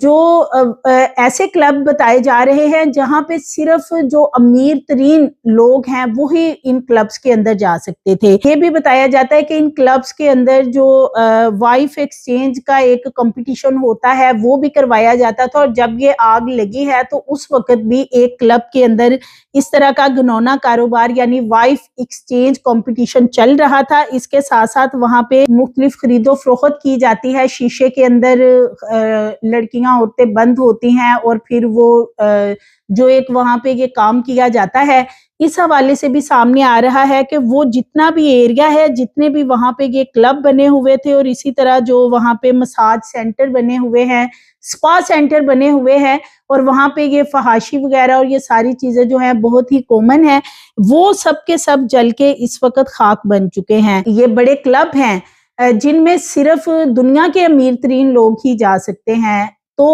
جو ایسے کلب بتائے جا رہے ہیں جہاں پہ صرف جو امیر ترین لوگ ہیں وہی ان کلبس کے اندر جا سکتے تھے۔ یہ بھی بتایا جاتا ہے کہ ان کلبس کے اندر جو وائف ایکسچینج کا ایک کمپٹیشن ہوتا ہے وہ بھی کروایا جاتا تھا، اور جب یہ آگ لگی ہے تو اس وقت بھی ایک کلب کے اندر اس طرح کا گھنونا کاروبار یعنی وائف ایکسچینج کمپٹیشن چل رہا تھا۔ اس کے ساتھ ساتھ وہاں پہ مختلف خرید و فروخت کی جاتی ہے، شیشے کے اندر لڑکیاں عورتیں بند ہوتی ہیں اور پھر وہ جو ایک وہاں پہ یہ کام کیا جاتا ہے، اس حوالے سے بھی سامنے آ رہا ہے کہ وہ جتنا بھی ایریا ہے، جتنے بھی وہاں پہ یہ کلب بنے ہوئے تھے اور اسی طرح جو وہاں پہ مساج سینٹر بنے ہوئے ہیں، سپا سینٹر بنے ہوئے ہیں، اور وہاں پہ یہ فحاشی وغیرہ اور یہ ساری چیزیں جو ہیں بہت ہی کامن ہیں، وہ سب کے سب جل کے اس وقت خاک بن چکے ہیں۔ یہ بڑے کلب ہیں جن میں صرف دنیا کے امیر ترین لوگ ہی جا سکتے ہیں، تو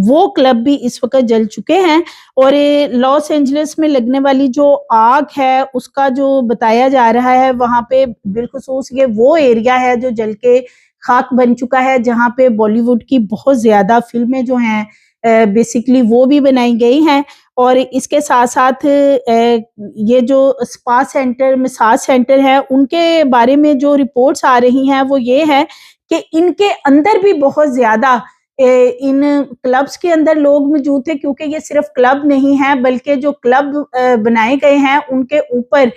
وہ کلب بھی اس وقت جل چکے ہیں۔ اور لاس اینجلس میں لگنے والی جو آگ ہے اس کا جو بتایا جا رہا ہے، وہاں پہ بالخصوص یہ وہ ایریا ہے جو جل کے خاک بن چکا ہے جہاں پہ بالی ووڈ کی بہت زیادہ فلمیں جو ہیں بیسیکلی وہ بھی بنائی گئی ہیں، اور اس کے ساتھ ساتھ یہ جو سپا سینٹر مساج سینٹر ہے ان کے بارے میں جو رپورٹس آ رہی ہیں وہ یہ ہے کہ ان کے اندر بھی بہت زیادہ ان کلبس کے اندر لوگ موجود تھے، کیونکہ یہ صرف کلب نہیں ہے بلکہ جو کلب بنائے گئے ہیں ان کے اوپر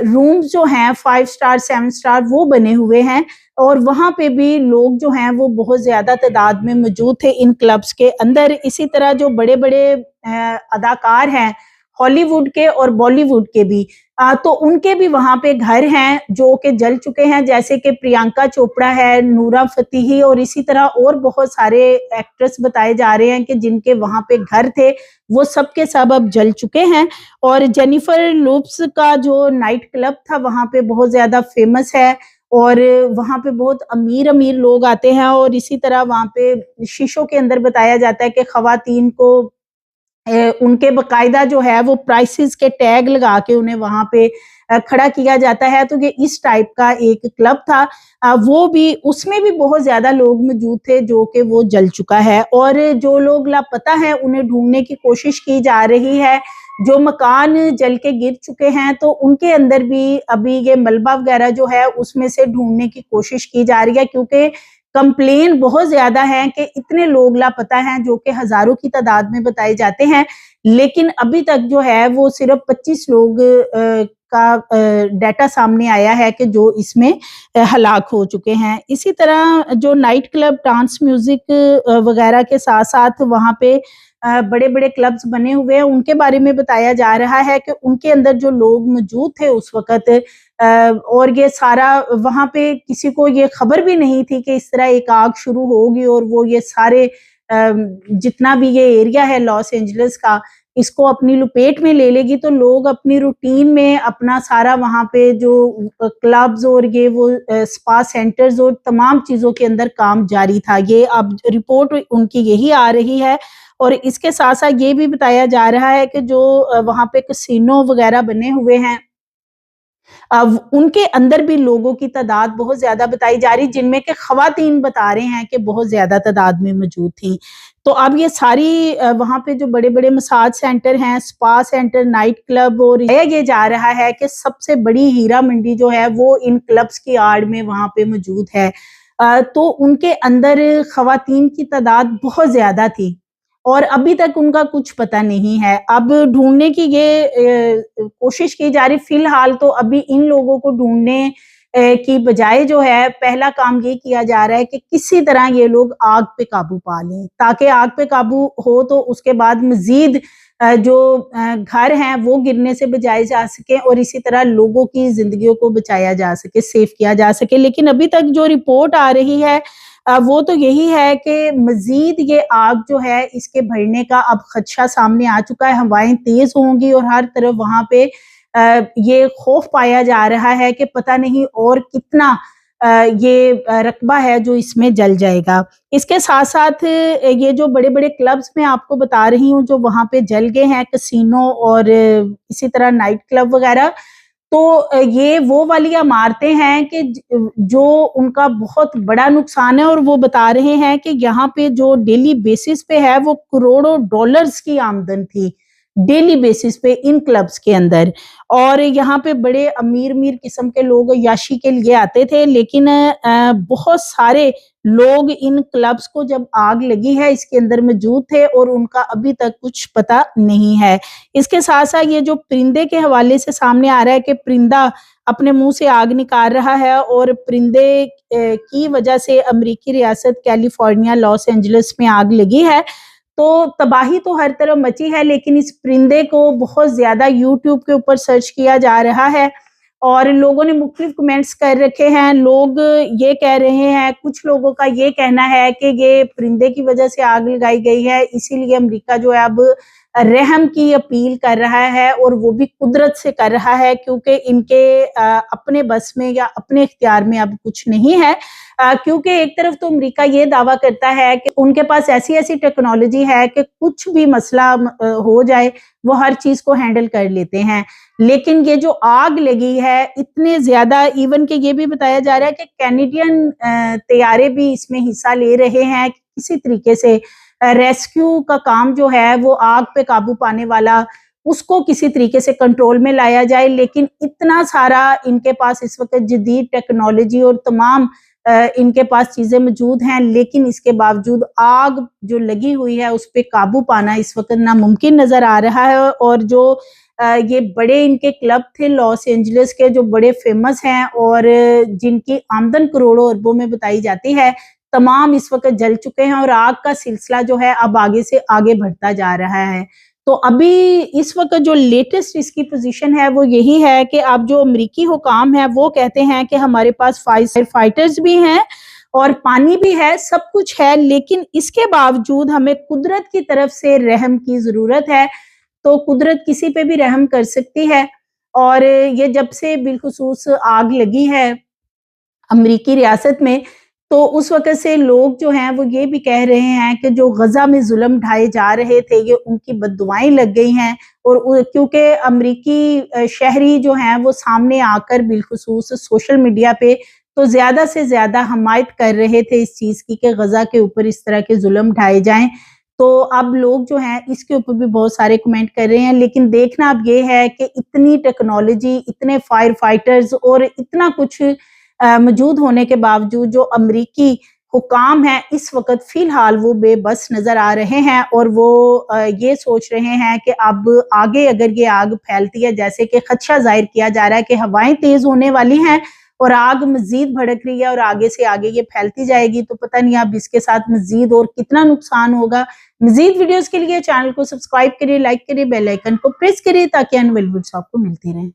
رومز جو ہیں 5 سٹار 7 سٹار وہ بنے ہوئے ہیں، اور وہاں پہ بھی لوگ جو ہیں وہ بہت زیادہ تعداد میں موجود تھے ان کلبس کے اندر۔ اسی طرح جو بڑے بڑے اداکار ہیں ہالی ووڈ کے اور بالی ووڈ کے بھی، تو ان کے بھی وہاں پہ گھر ہیں جو کہ جل چکے ہیں، جیسے کہ پریانکا چوپڑا ہے، نورا فتیحی، اور اسی طرح اور بہت سارے ایکٹرس بتائے جا رہے ہیں کہ جن کے وہاں پہ گھر تھے وہ سب کے سب اب جل چکے ہیں۔ اور جینیفر لوپس کا جو نائٹ کلب تھا وہاں پہ بہت زیادہ فیمس ہے، اور وہاں پہ بہت امیر امیر لوگ آتے ہیں، اور اسی طرح وہاں پہ شیشوں کے اندر بتایا جاتا ہے کہ خواتین کو ان کے باقاعدہ جو ہے وہ پرائسز کے ٹیگ لگا کے انہیں وہاں پہ کھڑا کیا جاتا ہے، تو یہ اس ٹائپ کا ایک کلب تھا، وہ بھی اس میں بھی بہت زیادہ لوگ موجود تھے جو کہ وہ جل چکا ہے، اور جو لوگ لاپتہ ہیں انہیں ڈھونڈنے کی کوشش کی جا رہی ہے، جو مکان جل کے گر چکے ہیں تو ان کے اندر بھی ابھی یہ ملبہ وغیرہ جو ہے اس میں سے ڈھونڈنے کی کوشش کی جا رہی ہے، کیونکہ کمپلین بہت زیادہ ہیں کہ اتنے لوگ لاپتہ ہیں جو کہ ہزاروں کی تعداد میں بتائے جاتے ہیں، لیکن ابھی تک جو ہے وہ صرف 25 لوگ کا ڈیٹا سامنے آیا ہے کہ جو اس میں ہلاک ہو چکے ہیں۔ اسی طرح جو نائٹ کلب ڈانس میوزک وغیرہ کے ساتھ ساتھ وہاں پہ بڑے بڑے کلبز بنے ہوئے ہیں، ان کے بارے میں بتایا جا رہا ہے کہ ان کے اندر جو لوگ موجود تھے اس وقت، اور یہ سارا وہاں پہ کسی کو یہ خبر بھی نہیں تھی کہ اس طرح ایک آگ شروع ہوگی اور وہ یہ سارے جتنا بھی یہ ایریا ہے لاس اینجلس کا اس کو اپنی لپیٹ میں لے لے گی، تو لوگ اپنی روٹین میں اپنا سارا وہاں پہ جو کلبز اور یہ وہ سپا سینٹرز اور تمام چیزوں کے اندر کام جاری تھا۔ یہ اب رپورٹ ان کی یہی آ رہی ہے، اور اس کے ساتھ ساتھ یہ بھی بتایا جا رہا ہے کہ جو وہاں پہ کسینو وغیرہ بنے ہوئے ہیں اب ان کے اندر بھی لوگوں کی تعداد بہت زیادہ بتائی جا رہی، جن میں کہ خواتین بتا رہے ہیں کہ بہت زیادہ تعداد میں موجود تھیں۔ تو اب یہ ساری وہاں پہ جو بڑے بڑے مساج سینٹر ہیں، سپا سینٹر، نائٹ کلب، اور یہ جا رہا ہے کہ سب سے بڑی ہیرا منڈی جو ہے وہ ان کلبز کی آڑ میں وہاں پہ موجود ہے، تو ان کے اندر خواتین کی تعداد بہت زیادہ تھی، اور ابھی تک ان کا کچھ پتہ نہیں ہے۔ اب ڈھونڈنے کی یہ کوشش کی جا رہی، فی الحال تو ابھی ان لوگوں کو ڈھونڈنے کی بجائے جو ہے پہلا کام یہ کیا جا رہا ہے کہ کسی طرح یہ لوگ آگ پہ قابو پا لیں، تاکہ آگ پہ قابو ہو تو اس کے بعد مزید جو گھر ہیں وہ گرنے سے بچائے جا سکے، اور اسی طرح لوگوں کی زندگیوں کو بچایا جا سکے، سیف کیا جا سکے۔ لیکن ابھی تک جو رپورٹ آ رہی ہے وہ تو یہی ہے کہ مزید یہ آگ جو ہے اس کے بڑھنے کا اب خدشہ سامنے آ چکا ہے، ہوائیں تیز ہوں گی، اور ہر طرف وہاں پہ یہ خوف پایا جا رہا ہے کہ پتہ نہیں اور کتنا یہ رقبہ ہے جو اس میں جل جائے گا۔ اس کے ساتھ ساتھ یہ جو بڑے بڑے کلبز میں آپ کو بتا رہی ہوں جو وہاں پہ جل گئے ہیں، کسینو اور اسی طرح نائٹ کلب وغیرہ، تو یہ وہ والی عمارتیں ہیں کہ جو ان کا بہت بڑا نقصان ہے، اور وہ بتا رہے ہیں کہ یہاں پہ جو ڈیلی بیسس پہ ہے وہ کروڑوں ڈالرز کی آمدن تھی ڈیلی بیسس پہ ان کلبز کے اندر، اور یہاں پہ بڑے امیر قسم کے لوگ یاشی کے لیے آتے تھے، لیکن بہت سارے لوگ ان کلبز کو جب آگ لگی ہے اس کے اندر موجود تھے اور ان کا ابھی تک کچھ پتہ نہیں ہے۔ اس کے ساتھ ساتھ یہ جو پرندے کے حوالے سے سامنے آ رہا ہے کہ پرندہ اپنے منہ سے آگ نکال رہا ہے، اور پرندے کی وجہ سے امریکی ریاست کیلیفورنیا لاس اینجلس میں آگ لگی ہے، تو تباہی تو ہر طرف مچی ہے، لیکن اس پرندے کو بہت زیادہ یوٹیوب کے اوپر سرچ کیا جا رہا ہے اور لوگوں نے مختلف کمنٹس کر رکھے ہیں۔ لوگ یہ کہہ رہے ہیں، کچھ لوگوں کا یہ کہنا ہے کہ یہ پرندے کی وجہ سے آگ لگائی گئی ہے، اسی لیے امریکہ جو ہے اب رحم کی اپیل کر رہا ہے، اور وہ بھی قدرت سے کر رہا ہے، کیونکہ ان کے اپنے بس میں یا اپنے اختیار میں اب کچھ نہیں ہے، کیونکہ ایک طرف تو امریکہ یہ دعویٰ کرتا ہے کہ ان کے پاس ایسی ٹیکنالوجی ہے کہ کچھ بھی مسئلہ ہو جائے وہ ہر چیز کو ہینڈل کر لیتے ہیں، لیکن یہ جو آگ لگی ہے اتنے زیادہ، ایون کہ یہ بھی بتایا جا رہا ہے کہ کینیڈین طیارے بھی اس میں حصہ لے رہے ہیں، کسی طریقے سے ریسکیو کا کام جو ہے وہ آگ پہ قابو پانے والا، اس کو کسی طریقے سے کنٹرول میں لایا جائے، لیکن اتنا سارا ان کے پاس اس وقت جدید ٹیکنالوجی اور تمام ان کے پاس چیزیں موجود ہیں، لیکن اس کے باوجود آگ جو لگی ہوئی ہے اس پہ قابو پانا اس وقت ناممکن نظر آ رہا ہے، اور جو یہ بڑے ان کے کلب تھے لاس اینجلس کے جو بڑے فیمس ہیں اور جن کی آمدن کروڑوں اربوں میں بتائی جاتی ہے، تمام اس وقت جل چکے ہیں، اور آگ کا سلسلہ جو ہے اب آگے سے آگے بڑھتا جا رہا ہے۔ تو ابھی اس وقت جو لیٹسٹ اس کی پوزیشن ہے وہ یہی ہے کہ اب جو امریکی حکام ہیں وہ کہتے ہیں کہ ہمارے پاس فائر فائٹرز بھی ہیں اور پانی بھی ہے، سب کچھ ہے، لیکن اس کے باوجود ہمیں قدرت کی طرف سے رحم کی ضرورت ہے، تو قدرت کسی پہ بھی رحم کر سکتی ہے، اور یہ جب سے بالخصوص آگ لگی ہے امریکی ریاست میں، تو اس وقت سے لوگ جو ہیں وہ یہ بھی کہہ رہے ہیں کہ جو غزہ میں ظلم ڈھائے جا رہے تھے یہ ان کی بد دعائیں لگ گئی ہیں، اور کیونکہ امریکی شہری جو ہیں وہ سامنے آ کر بالخصوص سوشل میڈیا پہ تو زیادہ سے زیادہ حمایت کر رہے تھے اس چیز کی کہ غزہ کے اوپر اس طرح کے ظلم ڈھائے جائیں، تو اب لوگ جو ہیں اس کے اوپر بھی بہت سارے کمنٹ کر رہے ہیں، لیکن دیکھنا اب یہ ہے کہ اتنی ٹیکنالوجی، اتنے فائر فائٹرز اور اتنا کچھ موجود ہونے کے باوجود جو امریکی حکام ہیں اس وقت فی الحال وہ بے بس نظر آ رہے ہیں، اور وہ یہ سوچ رہے ہیں کہ اب آگے اگر یہ آگ پھیلتی ہے، جیسے کہ خدشہ ظاہر کیا جا رہا ہے کہ ہوائیں تیز ہونے والی ہیں اور آگ مزید بھڑک رہی ہے اور آگے سے آگے یہ پھیلتی جائے گی، تو پتہ نہیں اب اس کے ساتھ مزید اور کتنا نقصان ہوگا۔ مزید ویڈیوز کے لیے چینل کو سبسکرائب کریں، لائک کریں، بیل آئیکن کو پریس کریں تاکہ آنے والی ویڈیوز آپ کو ملتی رہیں۔